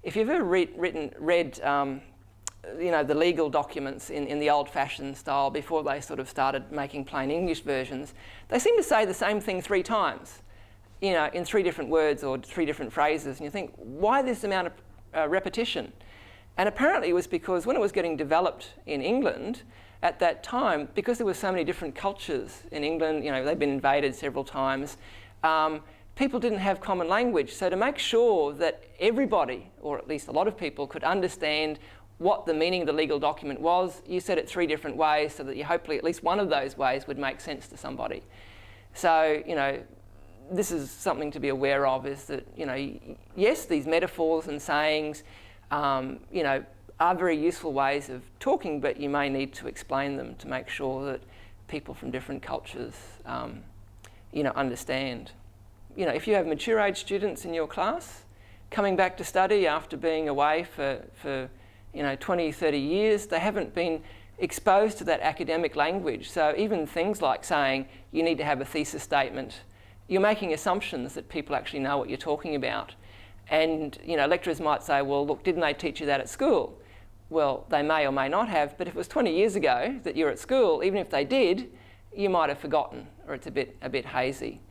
if you've ever read you know, the legal documents in the old-fashioned style before they sort of started making plain English versions, they seem to say the same thing 3 times, you know, in 3 different words or 3 different phrases. And you think, why this amount of repetition? And apparently it was because when it was getting developed in England at that time, because there were so many different cultures in England, you know, they'd been invaded several times, people didn't have common language. So to make sure that everybody, or at least a lot of people, could understand what the meaning of the legal document was, you said it 3 different ways so that you hopefully at least one of those ways would make sense to somebody. So, you know, this is something to be aware of, is that, you know, yes, these metaphors and sayings, you know, are very useful ways of talking, but you may need to explain them to make sure that people from different cultures, you know, understand. You know, if you have mature age students in your class coming back to study after being away for you know, 20, 30 years, they haven't been exposed to that academic language. So even things like saying you need to have a thesis statement, you're making assumptions that people actually know what you're talking about. And, you know, lecturers might say, well, look, didn't they teach you that at school? Well, they may or may not have, but if it was 20 years ago that you're at school, even if they did, you might have forgotten, or it's a bit hazy.